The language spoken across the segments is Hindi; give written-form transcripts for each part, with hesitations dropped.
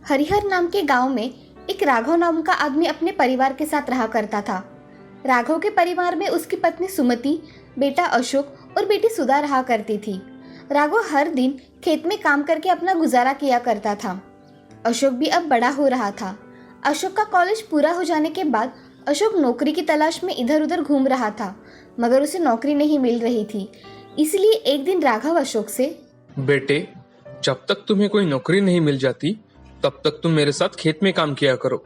हरिहर नाम के गांव में एक राघव नाम का आदमी अपने परिवार के साथ रहा करता था। राघव के परिवार में उसकी पत्नी सुमति, बेटा अशोक और बेटी सुधा रहा करती थी। राघव हर दिन खेत में काम करके अपना गुजारा किया करता था। अशोक भी अब बड़ा हो रहा था। अशोक का कॉलेज पूरा हो जाने के बाद अशोक नौकरी की तलाश में इधर उधर घूम रहा था, मगर उसे नौकरी नहीं मिल रही थी। इसलिए एक दिन राघव अशोक से, बेटे, जब तक तुम्हें कोई नौकरी नहीं मिल जाती तब तक तुम मेरे साथ खेत में काम किया करो।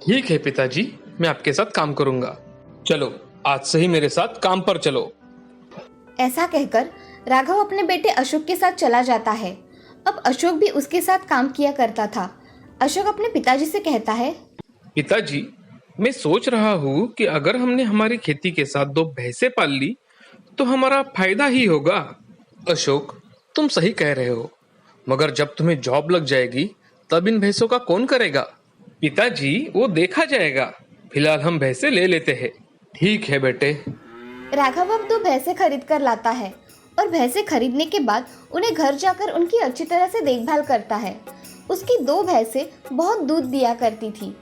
ठीक है पिताजी, मैं आपके साथ काम करूंगा। चलो, आज से ही मेरे साथ काम पर चलो। ऐसा कहकर राघव अपने बेटे अशोक के साथ चला जाता है। अब अशोक भी उसके साथ काम किया करता था। अशोक अपने पिताजी से कहता है, पिताजी, मैं सोच रहा हूँ कि अगर हमने हमारी खेती के साथ 2 भैंसें पाल ली तो हमारा फायदा ही होगा। अशोक, तुम सही कह रहे हो, मगर जब तुम्हें जॉब लग जाएगी तब इन भैंसों का कौन करेगा? पिताजी, वो देखा जाएगा। फिलहाल हम भैंसें ले लेते हैं। ठीक है बेटे। राघव अब 2 भैंसें खरीद कर लाता है और भैंसें खरीदने के बाद उन्हें घर जाकर उनकी अच्छी तरह से देखभाल करता है। उसकी 2 भैंसें बहुत दूध दिया करती थी।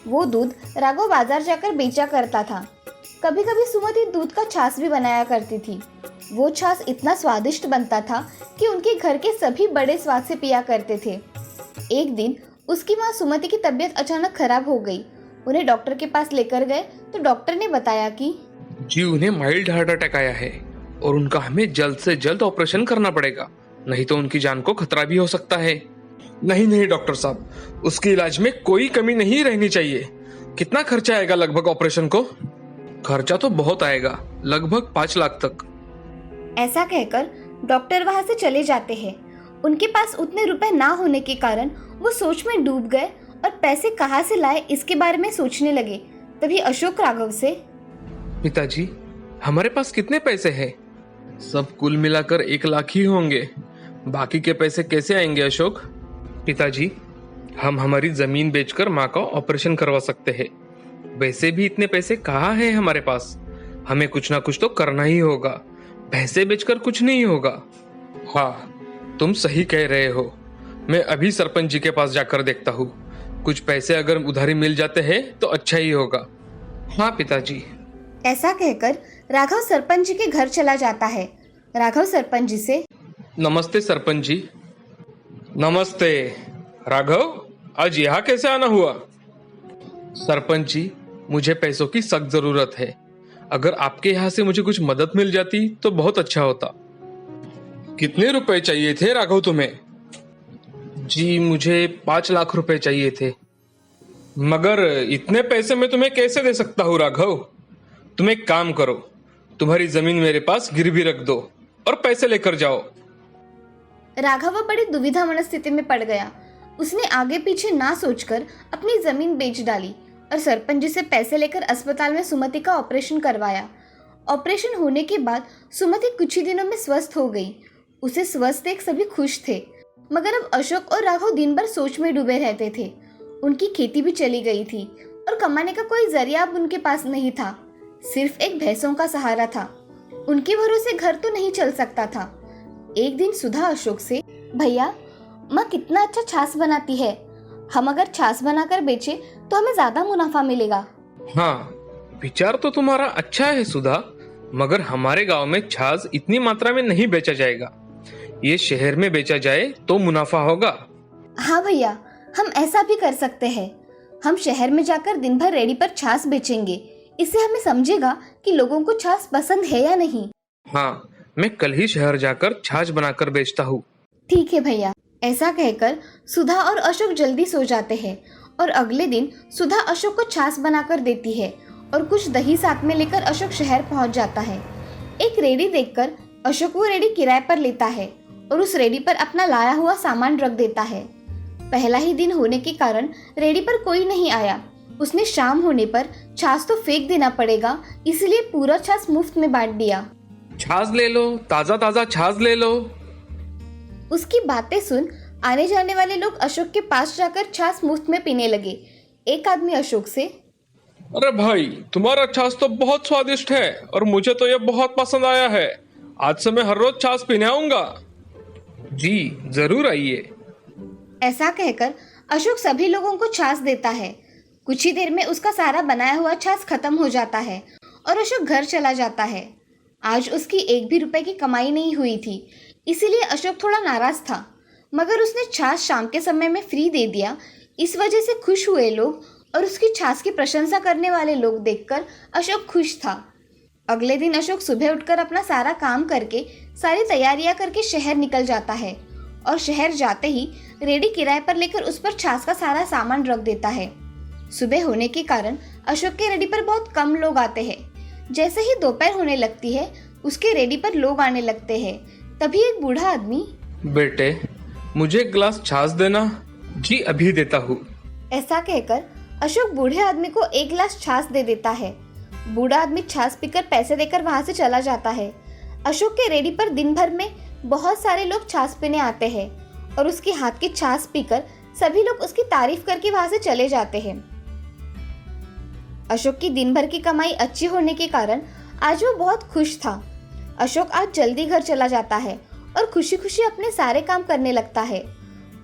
वो दूध राघव बाजार जाकर बेचा करता था। कभी कभी सुमति दूध का छाछ भी बनाया करती थी। वो छाछ इतना स्वादिष्ट बनता था कि उनके घर के सभी बड़े स्वाद से पिया करते थे। एक दिन उसकी माँ सुमति की तबीयत अचानक खराब हो गई। उन्हें डॉक्टर के पास लेकर गए तो डॉक्टर ने बताया कि जी, उन्हें माइल्ड हार्ट अटैक आया है और उनका हमें जल्द से जल्द ऑपरेशन करना पड़ेगा, नहीं तो उनकी जान को खतरा भी हो सकता है। नहीं डॉक्टर साहब, उसके इलाज में कोई कमी नहीं रहनी चाहिए। कितना खर्चा आएगा लगभग ऑपरेशन को? खर्चा तो बहुत आएगा, लगभग 5 लाख तक। ऐसा कहकर डॉक्टर वहां से चले जाते हैं। उनके पास उतने रुपए ना होने के कारण वो सोच में डूब गए और पैसे कहाँ से लाए इसके बारे में सोचने लगे। तभी अशोक राघव से, पिताजी, हमारे पास कितने पैसे हैं? सब कुल मिलाकर 1 लाख ही होंगे। बाकी के पैसे कैसे आएंगे अशोक? पिताजी, हम हमारी जमीन बेचकर माँ का ऑपरेशन करवा सकते हैं। वैसे भी इतने पैसे कहाँ हैं हमारे पास? हमें कुछ ना कुछ तो करना ही होगा। भैंसे बेचकर कुछ नहीं होगा। हाँ, तुम सही कह रहे हो। मैं अभी सरपंच जी के पास जाकर देखता हूँ। कुछ पैसे अगर उधारी मिल जाते हैं तो अच्छा ही होगा। हाँ पिताजी। ऐसा कहकर राघव सरपंच जी के घर चला जाता है। राघव सरपंच जी से, नमस्ते सरपंच जी। नमस्ते राघव, आज यहाँ कैसे आना हुआ? सरपंच जी, मुझे पैसों की सख्त जरूरत है। अगर आपके यहाँ से मुझे कुछ मदद मिल जाती तो बहुत अच्छा होता। कितने रुपए चाहिए थे राघव तुम्हें? जी, मुझे 5 लाख रुपए चाहिए थे। मगर इतने पैसे मैं तुम्हें कैसे दे सकता हूँ राघव? तुम एक काम करो, तुम्हारी जमीन मेरे पास गिरवी रख दो और पैसे लेकर जाओ। राघव बड़ी दुविधा मनस्थिति में पड़ गया। उसने आगे पीछे ना सोचकर अपनी जमीन बेच डाली और सरपंच जी से पैसे लेकर अस्पताल में सुमति का ऑपरेशन करवाया। ऑपरेशन होने के बाद सुमति कुछ ही दिनों में स्वस्थ हो गई। उसे स्वस्थ देख सभी खुश थे, मगर अब अशोक और राघव दिन भर सोच में डूबे रहते थे। उनकी खेती भी चली गई थी और कमाने का कोई जरिया अब उनके पास नहीं था। सिर्फ एक भैंसों का सहारा था। उनके भरोसे घर तो नहीं चल सकता था। एक दिन सुधा अशोक से, भैया, माँ कितना अच्छा छाछ बनाती है। हम अगर छाछ बनाकर बेचे तो हमें ज्यादा मुनाफा मिलेगा। हाँ, विचार तो तुम्हारा अच्छा है सुधा, मगर हमारे गांव में छाछ इतनी मात्रा में नहीं बेचा जाएगा। ये शहर में बेचा जाए तो मुनाफा होगा। हाँ भैया, हम ऐसा भी कर सकते हैं। हम शहर में जाकर दिन भर रेडी पर छाछ बेचेंगे। इससे हमें समझेगा कि लोगों को छाछ पसंद है या नहीं। हाँ, मैं कल ही शहर जाकर छाछ बनाकर बेचता हूँ। ठीक है भैया। ऐसा कहकर सुधा और अशोक जल्दी सो जाते हैं और अगले दिन सुधा अशोक को छाछ बनाकर देती है और कुछ दही साथ में लेकर अशोक शहर पहुंच जाता है। एक रेडी देखकर अशोक वो रेडी किराए पर लेता है और उस रेडी पर अपना लाया हुआ सामान रख देता है। पहला ही दिन होने के कारण रेडी पर कोई नहीं आया। उसने शाम होने पर छाछ तो फेंक देना पड़ेगा, इसलिए पूरा छाछ मुफ्त में बांट दिया। छाछ ले लो, ताजा ताजा छाछ ले लो। उसकी बातें सुन आने जाने वाले लोग अशोक के पास जाकर छाछ मुफ्त में पीने लगे। एक आदमी अशोक से, अरे भाई, तुम्हारा छाछ तो बहुत स्वादिष्ट है और मुझे तो यह बहुत पसंद आया है। आज से मैं हर रोज छाछ पीने आऊंगा। जी जरूर आइए। ऐसा कहकर अशोक सभी लोगों को छाछ देता है। कुछ ही देर में उसका सारा बनाया हुआ छाछ खत्म हो जाता है और अशोक घर चला जाता है। आज उसकी एक भी रुपए की कमाई नहीं हुई थी, इसीलिए अशोक थोड़ा नाराज था, मगर उसने छाछ शाम के समय में फ्री दे दिया। इस वजह से खुश हुए लोग और उसकी छाछ की प्रशंसा करने वाले लोग देखकर अशोक खुश था। अगले दिन अशोक सुबह उठकर अपना सारा काम करके सारी तैयारियां करके शहर निकल जाता है और शहर जाते ही रेडी किराए पर लेकर उस पर छाछ का सारा सामान रख देता है। सुबह होने के कारण अशोक के रेडी पर बहुत कम लोग आते हैं। जैसे ही दोपहर होने लगती है उसके रेडी पर लोग आने लगते हैं। तभी एक बूढ़ा आदमी, बेटे मुझे एक गिलास छाछ देना। जी अभी देता हूँ। ऐसा कहकर अशोक बूढ़े आदमी को एक गिलास छाछ दे देता है। बूढ़ा आदमी छाछ पीकर पैसे देकर वहां से चला जाता है। अशोक के रेडी पर दिन भर में बहुत सारे लोग छाछ पीने आते हैं और उसके हाथ की छाछ पीकर सभी लोग उसकी तारीफ करके वहां से चले जाते हैं। अशोक की दिन भर की कमाई अच्छी होने के कारण आज वो बहुत खुश था। अशोक आज जल्दी घर चला जाता है और खुशी खुशी अपने सारे काम करने लगता है।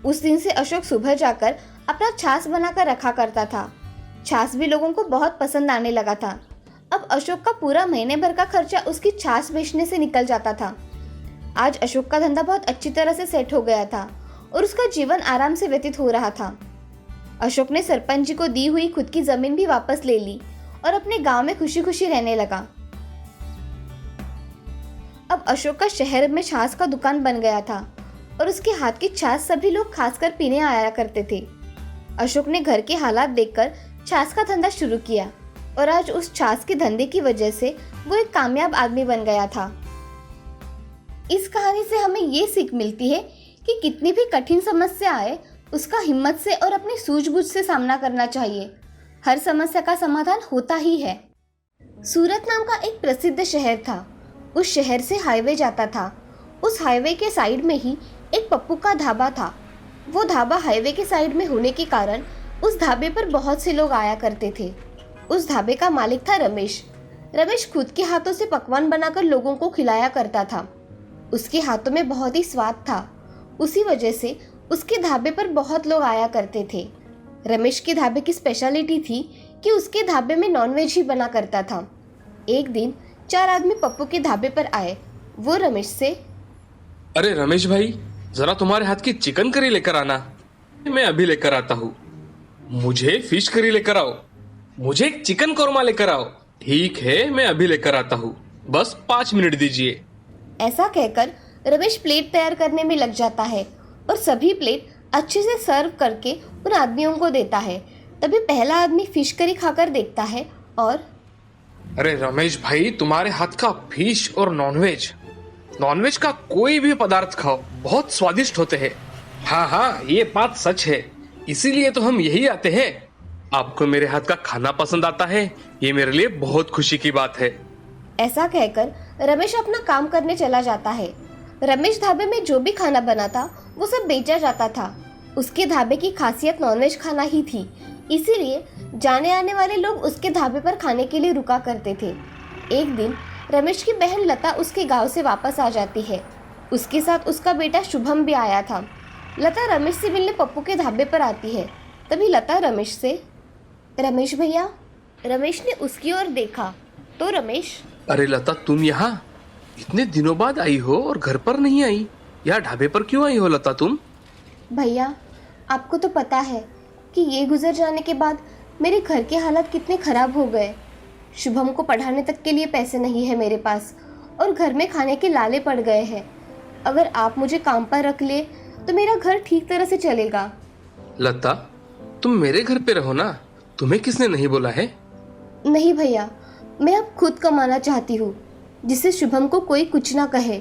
उस दिन से अशोक सुबह जाकर अपना छाछ बनाकर रखा करता था। छाछ भी लोगों को बहुत पसंद आने लगा था। अब अशोक का पूरा महीने भर का खर्चा उसकी छाछ बेचने से निकल जाता था। आज अशोक का धंधा बहुत अच्छी तरह से सेट हो गया था और उसका जीवन आराम से व्यतीत हो रहा था। अशोक ने सरपंच जी को दी हुई खुद की जमीन भी वापस ले ली और अपने गांव में खुशी खुशी रहने लगा। अब अशोक का शहर में छाछ का दुकान बन गया था और उसके हाथ की छाछ सभी लोग खासकर पीने आया करते थे। अशोक ने घर के हालात देखकर छाछ का धंधा शुरू किया और आज उस छाछ के धंधे की वजह से वो एक कामयाब आदमी बन गया था। इस कहानी से हमें ये सीख मिलती है कि कितनी भी कठिन समस्या आए उसका हिम्मत से और अपनी सूझबूझ से सामना करना चाहिए। हर समस्या का समाधान होता ही है। सूरत नाम का एक प्रसिद्ध शहर था। उस शहर से हाईवे जाता था। उस हाईवे के साइड में ही एक पप्पू का ढाबा था। वो ढाबा हाईवे के साइड में होने के कारण उस ढाबे पर बहुत से लोग आया करते थे। उस ढाबे का मालिक था रमेश। रमेश खुद के हाथों से पकवान बनाकर लोगों को खिलाया करता था। उसके हाथों में बहुत ही स्वाद था। उसी वजह से उसके ढाबे पर बहुत लोग आया करते थे। रमेश के ढाबे की स्पेशलिटी थी कि उसके ढाबे में नॉनवेज ही बना करता था। एक दिन 4 आदमी पप्पू के ढाबे पर आए। वो रमेश से, अरे रमेश भाई जरा तुम्हारे हाथ की चिकन करी लेकर आना। मैं अभी लेकर आता हूँ। मुझे फिश करी लेकर आओ। मुझे एक चिकन कौरमा लेकर आओ। ठीक है मैं अभी लेकर आता हूँ, बस 5 मिनट दीजिए। ऐसा कहकर रमेश प्लेट तैयार करने में लग जाता है और सभी प्लेट अच्छे से सर्व करके उन आदमियों को देता है। तभी पहला आदमी फिश करी खाकर देखता है और, अरे रमेश भाई तुम्हारे हाथ का फिश और नॉनवेज का कोई भी पदार्थ खाओ, बहुत स्वादिष्ट होते हैं। हाँ हाँ ये बात सच है, इसीलिए तो हम यही आते हैं। आपको मेरे हाथ का खाना पसंद आता है, ये मेरे लिए बहुत खुशी की बात है। ऐसा कहकर रमेश अपना काम करने चला जाता है। रमेश ढाबे में जो भी खाना बना था वो सब बेचा जाता था। उसके ढाबे की खासियत नॉनवेज खाना ही थी, इसीलिए जाने आने वाले लोग उसके ढाबे पर खाने के लिए रुका करते थे। एक दिन रमेश की बहन लता उसके गांव से वापस आ जाती है। उसके साथ उसका बेटा शुभम भी आया था। लता रमेश से मिलने पप्पू के ढाबे पर आती है। तभी लता रमेश से, रमेश भैया। रमेश ने उसकी ओर देखा तो रमेश, अरे लता तुम यहाँ इतने दिनों बाद आई हो और घर पर नहीं आई, यहाँ ढाबे पर क्यों आई हो लता तुम? भैया आपको तो पता है कि ये गुजर जाने के बाद मेरे घर के हालात कितने खराब हो गए। शुभम को पढ़ाने तक के लिए पैसे नहीं है मेरे पास और घर में खाने के लाले पड़ गए हैं। अगर आप मुझे काम पर रख ले तो मेरा घर ठीक तरह से चलेगा। लता तुम मेरे घर पे रहो ना, तुम्हें किसने नहीं बोला है? नहीं भैया, मैं अब खुद कमाना चाहती हूँ जिससे शुभम को कोई कुछ ना कहे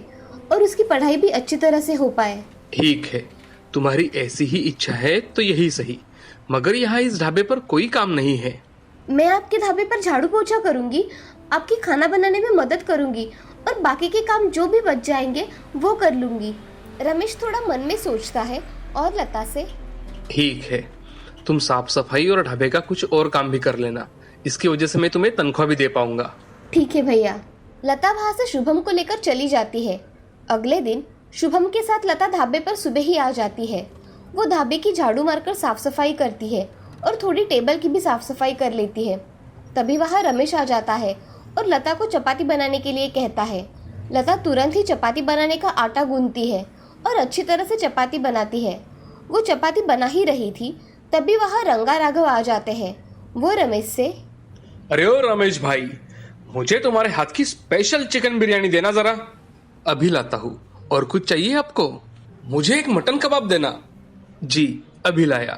और उसकी पढ़ाई भी अच्छी तरह से हो पाए। ठीक है, तुम्हारी ऐसी ही इच्छा है तो यही सही, मगर यहाँ इस ढाबे पर कोई काम नहीं है। मैं आपके ढाबे पर झाड़ू पोछा करूँगी, आपकी खाना बनाने में मदद करूँगी और बाकी के काम जो भी बच जाएंगे वो कर लूँगी। रमेश थोड़ा मन में सोचता है और लता से, ठीक है, तुम साफ सफाई और ढाबे का कुछ और काम भी कर लेना, इसकी वजह से मैं तुम्हें तनख्वाह भी दे पाऊंगा। ठीक है भैया। लता वहाँ से शुभम को लेकर चली जाती है। अगले दिन शुभम के साथ लता ढाबे पर सुबह ही आ जाती है। वो ढाबे की झाड़ू मारकर साफ सफाई करती है और थोड़ी टेबल की भी साफ सफाई कर लेती है। तभी वहाँ रमेश आ जाता है और लता को चपाती बनाने के लिए कहता है। लता तुरंत ही चपाती बनाने का आटा गूंथती है और अच्छी तरह से चपाती बनाती है। वो चपाती बना ही रही थी, तभी वहाँ रंगा राघव आ जाते हैं। वो रमेश से, अरे ओ रमेश भाई, मुझे तुम्हारे हाथ की स्पेशल चिकन बिरयानी देना जरा। अभी लाता हूँ। और कुछ चाहिए आपको? मुझे एक मटन कबाब देना। जी अभी लाया।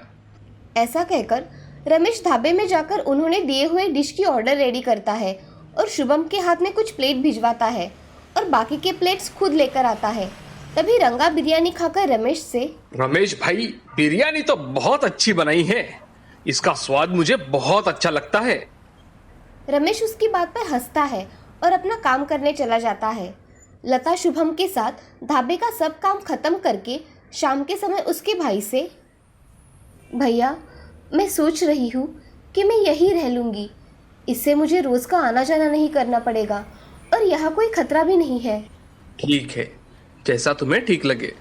ऐसा कहकर रमेश ढाबे में जाकर उन्होंने दिए हुए डिश की ऑर्डर रेडी करता है और शुभम के हाथ में कुछ प्लेट भिजवाता है और बाकी के प्लेट्स खुद लेकर आता है। तभी रंगा बिरयानी खाकर रमेश से, रमेश भाई, बिरयानी तो बहुत अच्छी बनाई है। इसका स्वाद मुझे बहुत अच्छा लगता है। रमेश उसकी बात पर हंसता है और अपना काम करने चला जाता है। लता शुभम के साथ ढाबे का सब काम खत्म करके शाम के समय उसके भाई से, भैया मैं सोच रही हूँ कि मैं यहीं रह लूँगी। इससे मुझे रोज़ का आना जाना नहीं करना पड़ेगा और यहाँ कोई खतरा भी नहीं है। ठीक है, जैसा तुम्हें ठीक लगे।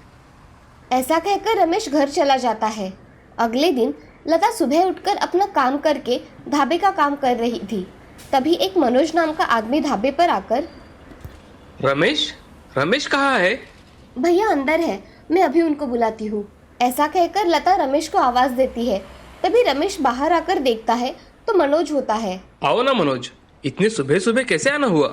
ऐसा कहकर रमेश घर चला जाता है। अगले दिन लता सुबह उठकर अपना काम करके ढाबे का काम कर रही थी। तभी एक मनोज नाम का आदमी ढाबे पर आकर, रमेश, रमेश कहाँ है? भैया अंदर है, मैं अभी उनको बुलाती हूँ। ऐसा कहकर लता रमेश को आवाज देती है। तभी रमेश बाहर आकर देखता है तो मनोज होता है। आओ ना मनोज, इतने सुबह सुबह कैसे आना हुआ?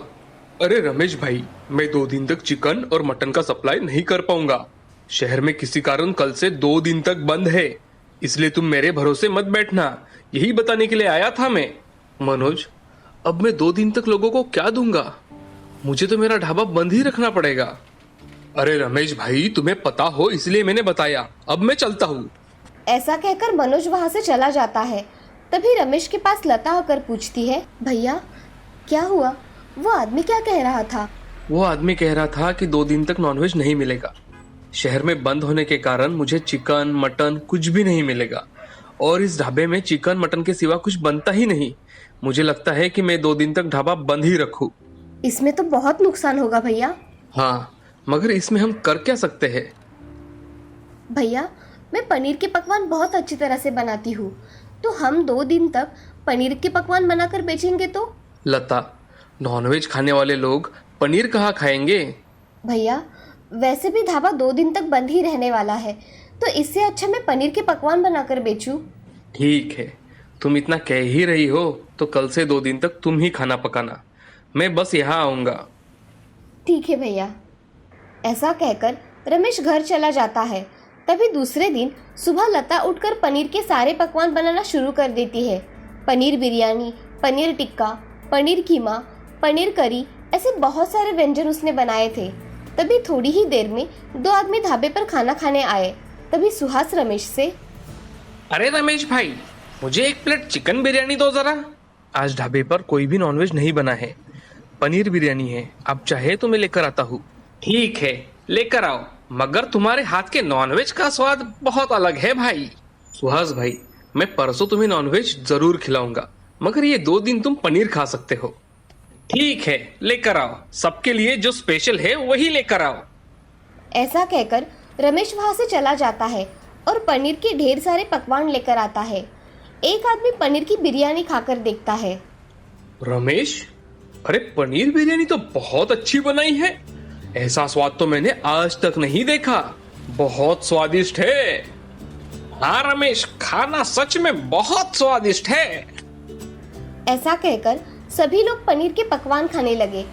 अरे रमेश भाई, मैं 2 दिन तक चिकन और मटन का सप्लाई नहीं कर पाऊंगा। शहर में किसी कारण कल से 2 दिन तक बंद है, इसलिए तुम मेरे भरोसे मत बैठना। यही बताने के लिए आया था मैं। मनोज, अब मैं 2 दिन तक लोगों को क्या दूंगा? मुझे तो मेरा ढाबा बंद ही रखना पड़ेगा। अरे रमेश भाई, तुम्हें पता हो इसलिए मैंने बताया। अब मैं चलता हूँ। ऐसा कहकर मनोज वहाँ से चला जाता है। तभी रमेश के पास लता आकर पूछती है, भैया क्या हुआ? वो आदमी क्या कह रहा था? वो आदमी कह रहा था कि 2 दिन तक नॉनवेज नहीं मिलेगा। शहर में बंद होने के कारण मुझे चिकन मटन कुछ भी नहीं मिलेगा और इस ढाबे में चिकन मटन के सिवा कुछ बनता ही नहीं। मुझे लगता है कि मैं 2 दिन तक ढाबा बंद ही रखूं। इसमें तो बहुत नुकसान होगा भैया। हाँ, मगर इसमें हम कर क्या सकते हैं? भैया मैं पनीर के पकवान बहुत अच्छी तरह से बनाती हूँ, तो हम 2 दिन तक पनीर के पकवान बनाकर बेचेंगे तो? लता, नॉनवेज खाने वाले लोग पनीर कहाँ खाएंगे? भैया वैसे भी ढाबा 2 दिन तक बंद ही रहने वाला है, तो इससे अच्छा मैं पनीर के पकवान बनाकर बेचूं। ठीक है, तुम इतना कह ही रही हो तो कल से 2 दिन तक तुम ही खाना पकाना। मैं बस यहाँ आऊँगा। ठीक है भैया। ऐसा कहकर रमेश घर चला जाता है। तभी दूसरे दिन सुबह लता उठकर पनीर के सारे पकवान बनाना शुरू कर देती है। पनीर बिरयानी, पनीर टिक्का, पनीर कीमा, पनीर करी, ऐसे बहुत सारे व्यंजन उसने बनाए थे। तभी थोड़ी ही देर में 2 आदमी ढाबे पर खाना खाने आए। तभी सुहास रमेश से, अरे रमेश भाई, मुझे 1 प्लेट चिकन बिरयानी दो जरा। आज ढाबे पर कोई भी नॉनवेज नहीं बना है, पनीर बिरयानी है। आप चाहे तो मैं लेकर आता हूँ। ठीक है, लेकर आओ, मगर तुम्हारे हाथ के नॉनवेज का स्वाद बहुत अलग है भाई। सुहास भाई, मैं परसों तुम्हें नॉनवेज जरूर खिलाऊंगा, मगर ये 2 दिन तुम पनीर खा सकते हो। ठीक है, लेकर आओ। सबके लिए जो स्पेशल है वही लेकर आओ। ऐसा कहकर रमेश वहाँ से चला जाता है और पनीर के ढेर सारे पकवान लेकर आता है। एक आदमी पनीर की बिरयानी खाकर देखता है। रमेश, अरे पनीर बिरयानी तो बहुत अच्छी बनाई है। ऐसा स्वाद तो मैंने आज तक नहीं देखा। बहुत स्वादिष्ट है। हाँ रमेश, खाना सच में बहुत स्वादिष्ट है। ऐसा कहकर सभी लोग पनीर के पकवान खाने लगे।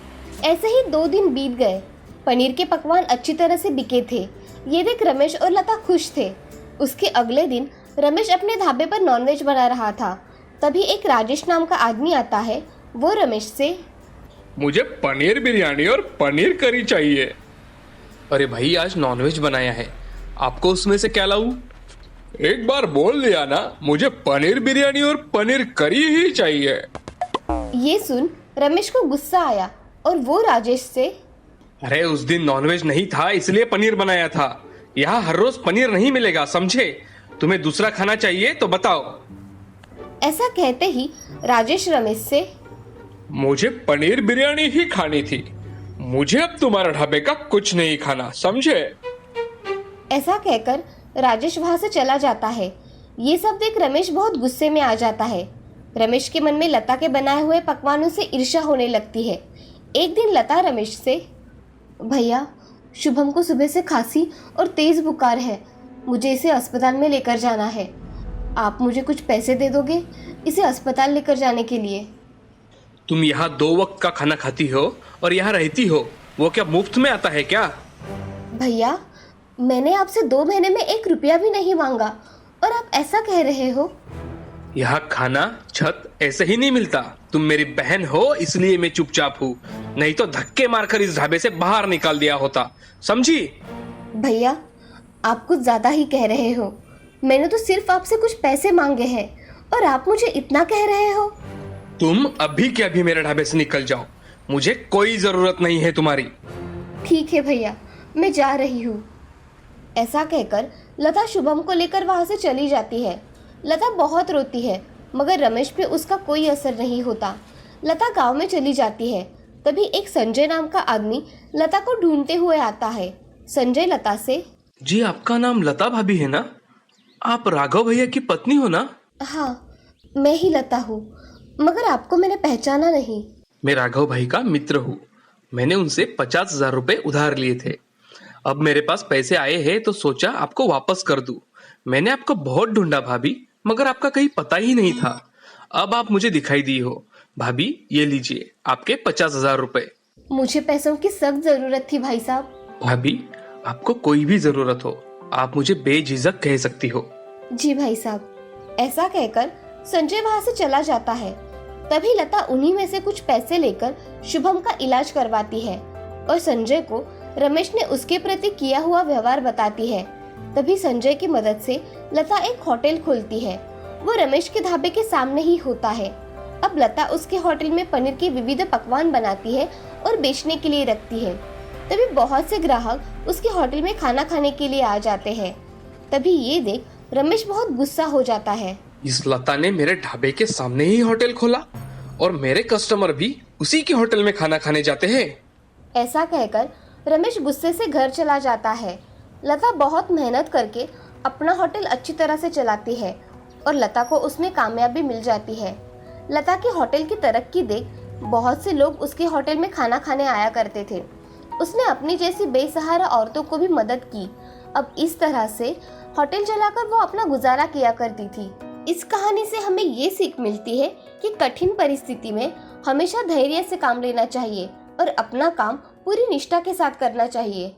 ऐसे ही 2 दिन बीत गए। पनीर के पकवान अच्छी तरह से बिके थे। ये देख रमेश और लता खुश थे। उसके अगले दिन रमेश अपने ढाबे पर नॉनवेज बना रहा था। तभी एक राजेश नाम का आदमी आता है। वो रमेश से, मुझे पनीर बिरयानी और पनीर करी चाहिए। अरे भाई, आज नॉनवेज बनाया है, आपको उसमें से क्या लाऊं? एक बार बोल दिया ना, मुझे पनीर बिरयानी और पनीर करी ही चाहिए। ये सुन रमेश को गुस्सा आया और वो राजेश से, अरे उस दिन नॉनवेज नहीं था इसलिए पनीर बनाया था। यहाँ हर रोज पनीर नहीं मिलेगा, समझे? तुम्हें दूसरा खाना चाहिए तो बताओ। ऐसा कहते ही राजेश रमेश से, मुझे पनीर बिरयानी ही खानी थी। मुझे अब तुम्हारा ढाबे का कुछ नहीं खाना, समझे? ऐसा कहकर राजेश वहाँ से चला जाता है। ये सब देख रमेश बहुत गुस्से में आ जाता है। रमेश के मन में लता के बनाए हुए पकवानों से ईर्ष्या होने लगती है। एक दिन लता रमेश से, भैया शुभम को सुबह से खांसी और तेज़ बुखार है, मुझे इसे अस्पताल में लेकर जाना है। आप मुझे कुछ पैसे दे दोगे इसे अस्पताल लेकर जाने के लिए? तुम यहाँ 2 वक्त का खाना खाती हो और यहाँ रहती हो, वो क्या मुफ्त में आता है क्या? भैया मैंने आपसे 2 महीने में 1 रुपया भी नहीं मांगा और आप ऐसा कह रहे हो? यहाँ खाना छत ऐसे ही नहीं मिलता। तुम मेरी बहन हो इसलिए मैं चुपचाप हूँ, नहीं तो धक्के मारकर इस ढाबे से बाहर निकाल दिया होता, समझी? भैया आप कुछ ज़्यादा ही कह रहे हो। मैंने तो सिर्फ आपसे कुछ पैसे मांगे हैं और आप मुझे इतना कह रहे हो? तुम अभी के अभी मेरे ढाबे से निकल जाओ, मुझे कोई जरूरत नहीं है तुम्हारी। ठीक है भैया, मैं जा रही हूँ। ऐसा कहकर लता शुभम को लेकर वहाँ से चली जाती है। लता बहुत रोती है मगर रमेश पे उसका कोई असर नहीं होता। लता गांव में चली जाती है। तभी एक संजय नाम का आदमी लता को ढूंढते हुए आता है। संजय लता से, जी आपका नाम लता भाभी है ना? आप राघव भैया की पत्नी हो ना? हाँ मैं ही लता हूँ, मगर आपको मैंने पहचाना नहीं। मैं राघव भाई का मित्र हूँ। मैंने उनसे 50,000 रुपए उधार लिए थे। अब मेरे पास पैसे आए हैं तो सोचा आपको वापस कर दूं। मैंने आपको बहुत ढूंढा भाभी, मगर आपका कहीं पता ही नहीं था। अब आप मुझे दिखाई दी हो। भाभी ये लीजिए आपके 50,000 रुपए। मुझे पैसों की सख्त जरूरत थी भाई साहब। भाभी आपको कोई भी जरूरत हो आप मुझे बेझिझक कह सकती हो। जी भाई साहब। ऐसा कहकर संजय वहाँ से चला जाता है। तभी लता उन्हीं में से कुछ पैसे लेकर शुभम का इलाज करवाती है और संजय को रमेश ने उसके प्रति किया हुआ व्यवहार बताती है। तभी संजय की मदद से लता एक होटल खोलती है। वो रमेश के ढाबे के सामने ही होता है। अब लता उसके होटल में पनीर के विविध पकवान बनाती है और बेचने के लिए रखती है। तभी बहुत से ग्राहक उसके होटल में खाना खाने के लिए आ जाते हैं। तभी ये देख रमेश बहुत गुस्सा हो जाता है। इस लता ने मेरे ढाबे के सामने ही होटल खोला और मेरे कस्टमर भी उसी के होटल में खाना खाने जाते हैं। ऐसा कहकर रमेश गुस्से से घर चला जाता है। लता बहुत मेहनत करके अपना होटल अच्छी तरह से चलाती है और लता को उसमें कामयाबी मिल जाती है। लता के होटल की तरक्की देख बहुत से लोग उसके होटल में खाना खाने आया करते थे। उसने अपनी जैसी बेसहारा औरतों को भी मदद की। अब इस तरह से होटल चलाकर वो अपना गुजारा किया करती थी। इस कहानी से हमें ये सीख मिलती है कि कठिन परिस्थिति में हमेशा धैर्य से काम लेना चाहिए और अपना काम पूरी निष्ठा के साथ करना चाहिए।